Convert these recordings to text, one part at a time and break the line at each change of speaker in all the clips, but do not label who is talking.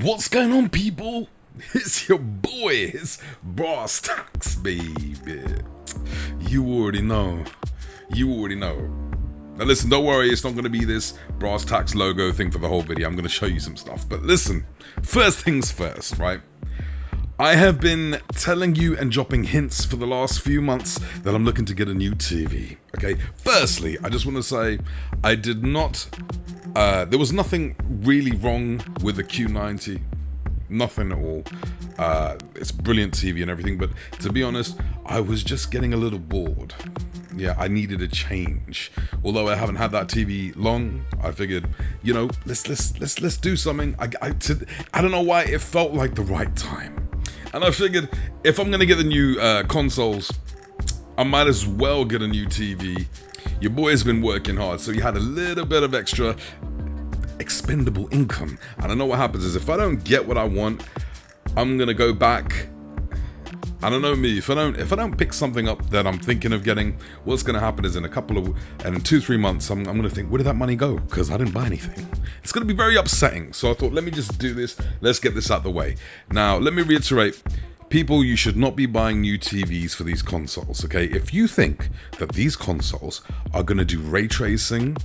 What's going on, people? It's your boy, it's brasstax, baby. You already know. Now listen, don't worry, it's not going to be this brasstax logo thing for the whole video. I'm going to show you some stuff. But listen, first things first, right? I have been telling you and dropping hints for the last few months that I'm looking to get a new TV, okay? Firstly, I just want to say I did not, there was nothing really wrong with the Q90, nothing at all. It's brilliant TV and everything, but to be honest, I was just getting a little bored. Yeah, I needed a change. Although I haven't had that TV long, I figured, you know, let's do something. I don't know why it felt like the right time. And I figured, if I'm going to get the new consoles, I might as well get a new TV. Your boy's been working hard, so you had a little bit of extra expendable income. And I know what happens is, if I don't get what I want, I'm going to go back. I don't know me, if I don't pick something up that I'm thinking of getting, what's going to happen is in 2-3 months, I'm going to think, where did that money go? Because I didn't buy anything. It's going to be very upsetting. So I thought, let me just do this. Let's get this out the way. Now, let me reiterate, people, you should not be buying new TVs for these consoles, okay? If you think that these consoles are going to do ray tracing,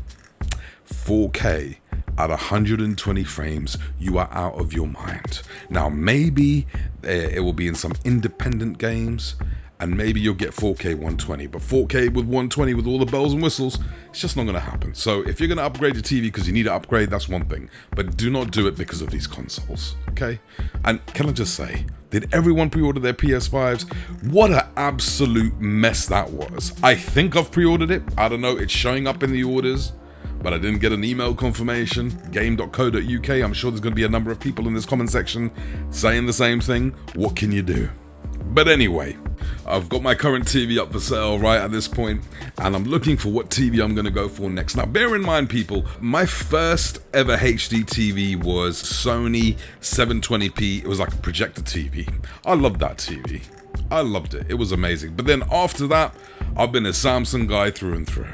4K, at 120 frames, you are out of your mind. Now, maybe it will be in some independent games, and maybe you'll get 4K 120, but 4K with 120 with all the bells and whistles, it's just not going to happen. So if you're going to upgrade your TV because you need to upgrade, that's one thing, but do not do it because of these consoles, okay? And can I just say, did everyone pre-order their PS5s? What an absolute mess that was. I think I've pre-ordered it. I don't know, it's showing up in the orders, but I didn't get an email confirmation. Game.co.uk, I'm sure there's going to be a number of people in this comment section saying the same thing. What can you do? But anyway, I've got my current TV up for sale right at this point, and I'm looking for what TV I'm going to go for next. Now, bear in mind, people, my first ever HD TV was Sony 720p. It was like a projector TV. I loved that TV. I loved it. It was amazing. But then after that, I've been a Samsung guy through and through.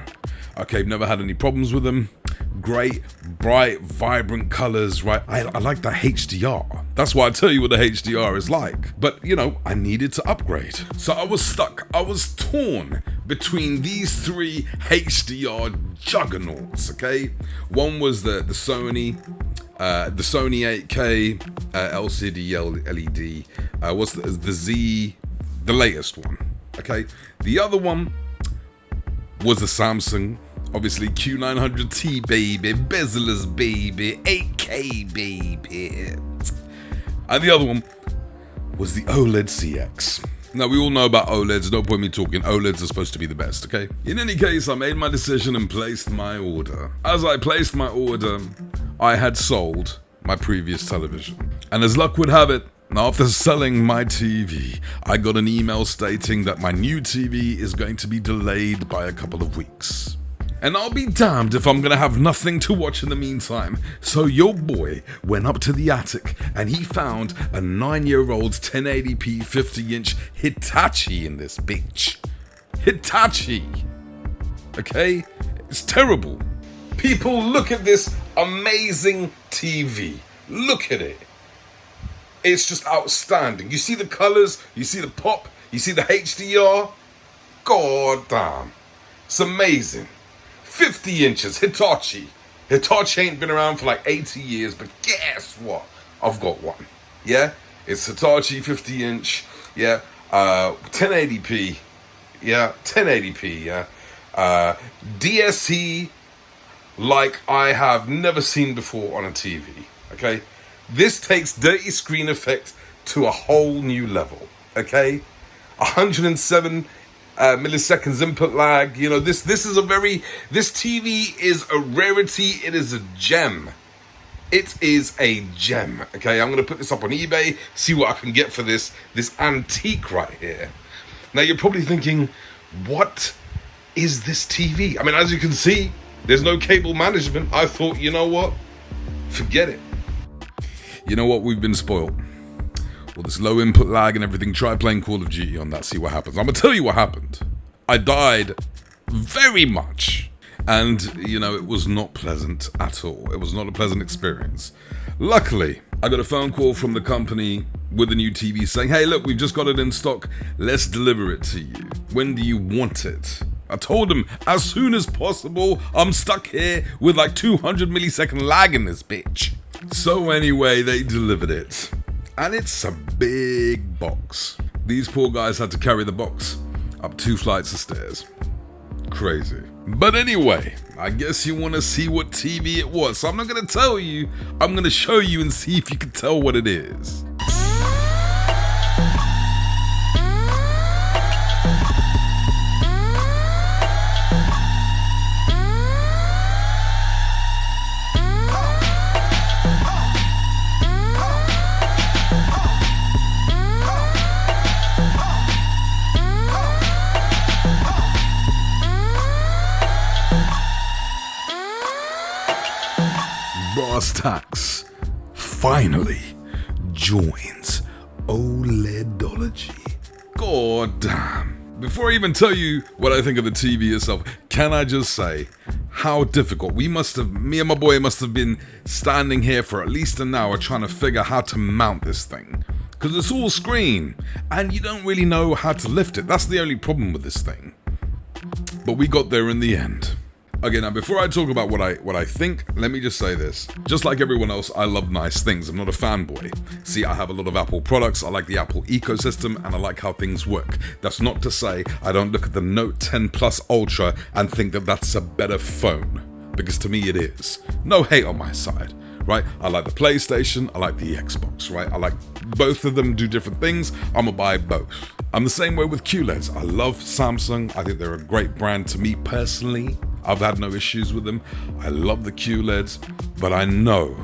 Okay, I've never had any problems with them. Great, bright, vibrant colors, right? I like that HDR. That's why I tell you what the HDR is like. But, you know, I needed to upgrade. So I was stuck. I was torn between these three HDR juggernauts, okay? One was the Sony 8K LCD LED. What's the Z, the latest one, okay? The other one was the Samsung, obviously Q900T, baby, bezel-less, baby, 8K, baby. And the other one was the OLED CX. Now, we all know about OLEDs, no point me talking, OLEDs are supposed to be the best, okay? In any case, I made my decision and placed my order. As I placed my order, I had sold my previous television. And as luck would have it, after selling my TV, I got an email stating that my new TV is going to be delayed by a couple of weeks. And I'll be damned if I'm going to have nothing to watch in the meantime. So your boy went up to the attic and he found a 9-year-old 1080p 50-inch Hitachi in this bitch. Hitachi. Okay? It's terrible. People, look at this amazing TV. Look at it. It's just outstanding. You see the colors, you see the pop, you see the HDR. God damn. It's amazing. 50 inches, Hitachi. Hitachi ain't been around for like 80 years, but guess what? I've got one. Yeah? It's Hitachi 50 inch. Yeah? 1080p. Yeah? 1080p. Yeah? DSC like I have never seen before on a TV. Okay? This takes dirty screen effect to a whole new level, okay? 107 milliseconds input lag. You know, this TV is a rarity. It is a gem. It is a gem, okay? I'm going to put this up on eBay, see what I can get for this antique right here. Now, you're probably thinking, what is this TV? I mean, as you can see, there's no cable management. I thought, you know what? Forget it. You know what? We've been spoiled. Well, this low input lag and everything, try playing Call of Duty on that, see what happens. I'm going to tell you what happened. I died very much. And, you know, it was not pleasant at all. It was not a pleasant experience. Luckily, I got a phone call from the company with a new TV saying, hey, look, we've just got it in stock. Let's deliver it to you. When do you want it? I told them as soon as possible. I'm stuck here with like 200 millisecond lag in this bitch. So anyway, they delivered it. And it's a big box. These poor guys had to carry the box up 2 flights of stairs. Crazy. But anyway, I guess you want to see what TV it was. So I'm not going to tell you. I'm going to show you and see if you can tell what it is. Brasstax finally joins OLEDology. God damn. Before I even tell you what I think of the TV itself, can I just say how difficult me and my boy must have been standing here for at least an hour trying to figure how to mount this thing. Because it's all screen and you don't really know how to lift it. That's the only problem with this thing. But we got there in the end. Okay, now before I talk about what I think, let me just say this. Just like everyone else, I love nice things. I'm not a fanboy. See, I have a lot of Apple products. I like the Apple ecosystem and I like how things work. That's not to say I don't look at the Note 10 Plus Ultra and think that that's a better phone. Because to me it is. No hate on my side, right? I like the PlayStation, I like the Xbox, right? I like both of them do different things. I'm gonna buy both. I'm the same way with QLEDs. I love Samsung. I think they're a great brand to me personally. I've had no issues with them. I love the QLEDs, but I know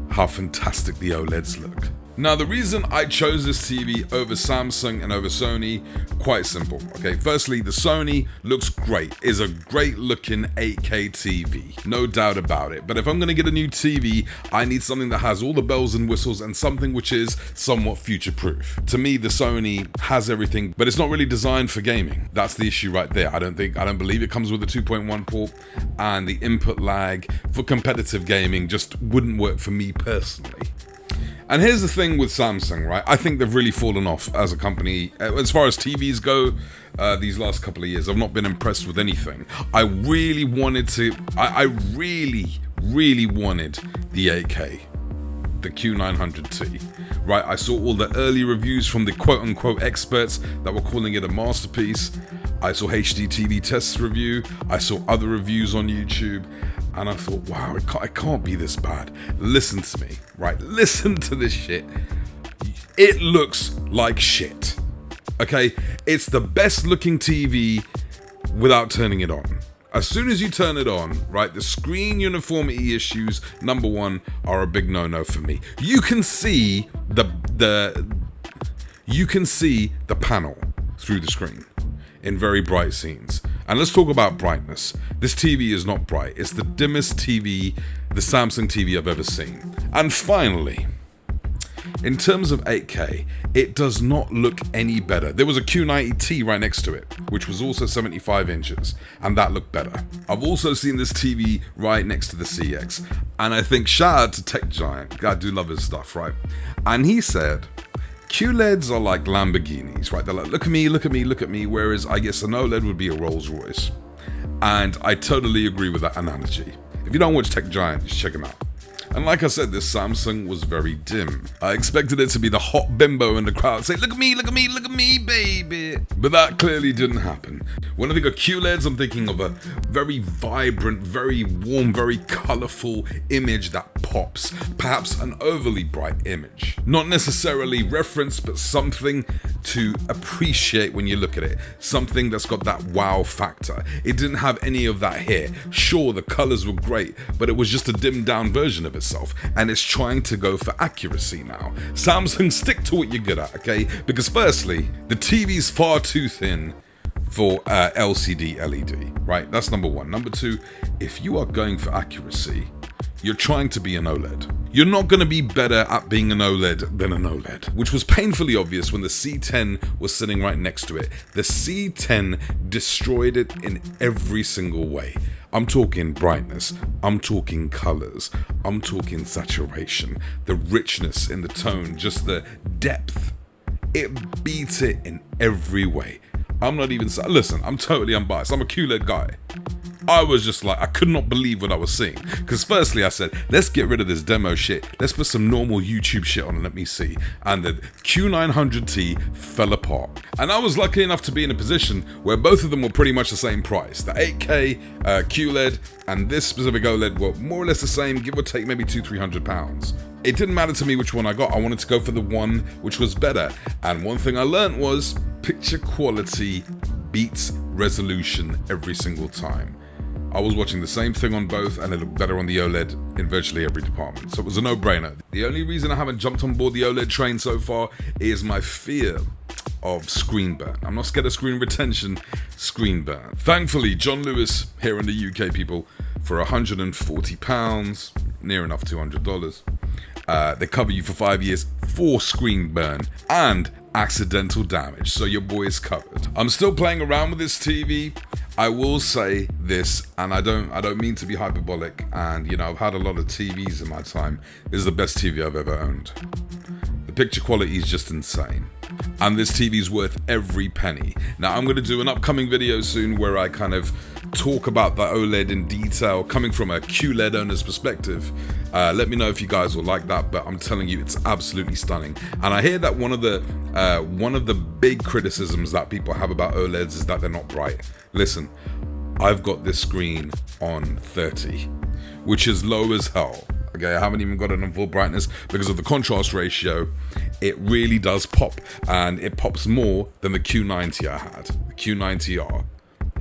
how fantastic the OLEDs look. Now, the reason I chose this TV over Samsung and over Sony, quite simple. Okay, firstly, the Sony looks great. Is a great looking 8K TV, no doubt about it. But if I'm gonna get a new TV, I need something that has all the bells and whistles and something which is somewhat future-proof. To me, the Sony has everything, but it's not really designed for gaming. That's the issue right there. I don't believe it comes with a 2.1 port, and the input lag for competitive gaming just wouldn't work for me personally. And here's the thing with Samsung, right? I think they've really fallen off as a company. As far as TVs go, these last couple of years, I've not been impressed with anything. I really wanted really wanted the 8K, the Q900T, right? I saw all the early reviews from the quote-unquote experts that were calling it a masterpiece. I saw HDTV Test's review. I saw other reviews on YouTube. And I thought, wow, it can't be this bad. Listen to me, right? Listen to this shit. It looks like shit, okay? It's the best looking TV without turning it on. As soon as you turn it on, right, the screen uniformity issues, number one, are a big no-no for me. You can see the panel through the screen in very bright scenes. And let's talk about brightness. This TV is not bright. It's the dimmest TV, the Samsung TV I've ever seen. And finally, in terms of 8K, it does not look any better. There was a Q90T right next to it, which was also 75 inches, and that looked better. I've also seen this TV right next to the CX, and I think shout out to Tech Giant. I do love his stuff, right? And he said, QLEDs are like Lamborghinis, right? They're like, look at me, look at me, look at me, whereas I guess an OLED would be a Rolls Royce. And I totally agree with that analogy. If you don't watch Tech Giant, just check him out. And like I said, this Samsung was very dim. I expected it to be the hot bimbo in the crowd, say, look at me, look at me, look at me, baby. But that clearly didn't happen. When I think of QLEDs, I'm thinking of a very vibrant, very warm, very colorful image that pops. Perhaps an overly bright image. Not necessarily reference, but something to appreciate when you look at it. Something that's got that wow factor. It didn't have any of that here. Sure, the colors were great, but it was just a dimmed down version of itself, and it's trying to go for accuracy now. Samsung, stick to what you're good at, okay? Because firstly, the TV's far too thin for LCD LED, right? That's number one. Number two, if you are going for accuracy, you're trying to be an OLED. You're not going to be better at being an OLED than an OLED, which was painfully obvious when the C10 was sitting right next to it. The C10 destroyed it in every single way. I'm talking brightness, I'm talking colors, I'm talking saturation, the richness in the tone, just the depth. It beats it in every way. I'm not even, listen, I'm totally unbiased. I'm a QLED guy. I was just like, I could not believe what I was seeing. Because firstly I said, let's get rid of this demo shit. Let's put some normal YouTube shit on and let me see. And the Q900T fell apart. And I was lucky enough to be in a position where both of them were pretty much the same price. The 8K QLED and this specific OLED were more or less the same, give or take maybe £200-300. It didn't matter to me which one I got. I wanted to go for the one which was better. And one thing I learned was picture quality beats resolution every single time. I was watching the same thing on both and it looked better on the OLED in virtually every department. So it was a no-brainer. The only reason I haven't jumped on board the OLED train so far is my fear of screen burn. I'm not scared of screen retention, screen burn. Thankfully, John Lewis here in the UK, people, for £140, near enough $200, they cover you for 5 years for screen burn and accidental damage, so your boy is covered. I'm still playing around with this TV. I will say this, and I don't mean to be hyperbolic, and you know, I've had a lot of TVs in my time. This is the best TV I've ever owned. The picture quality is just insane, and this TV is worth every penny. Now I'm going to do an upcoming video soon where I kind of talk about the OLED in detail, coming from a QLED owner's perspective. Let me know if you guys will like that, but I'm telling you, it's absolutely stunning. And I hear that one of the big criticisms that people have about OLEDs is that they're not bright. Listen, I've got this screen on 30, which is low as hell. Okay, I haven't even got it on full brightness because of the contrast ratio. It really does pop, and it pops more than the Q90 I had, the Q90R.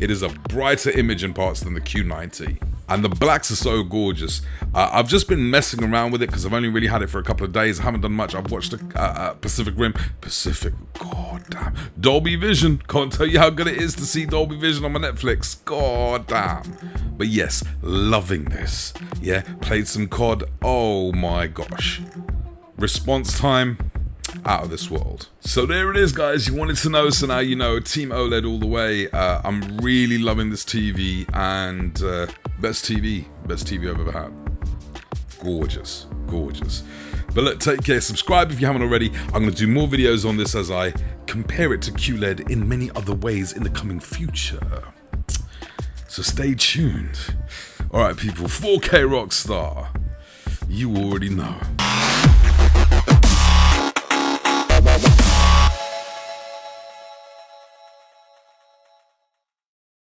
It is a brighter image in parts than the Q90. And the blacks are so gorgeous. I've just been messing around with it because I've only really had it for a couple of days. I haven't done much. I've watched Pacific Rim. God damn. Dolby Vision. Can't tell you how good it is to see Dolby Vision on my Netflix. God damn. But yes, loving this. Yeah, played some COD. Oh my gosh. Response time, out of this world. So there it is, guys. You wanted to know, so now you know. Team OLED all the way. I'm really loving this TV, and best TV I've ever had. Gorgeous. But look, take care. Subscribe if you haven't already. I'm going to do more videos on this as I compare it to QLED in many other ways in the coming future. So stay tuned. Alright people, 4K Rockstar. You already know.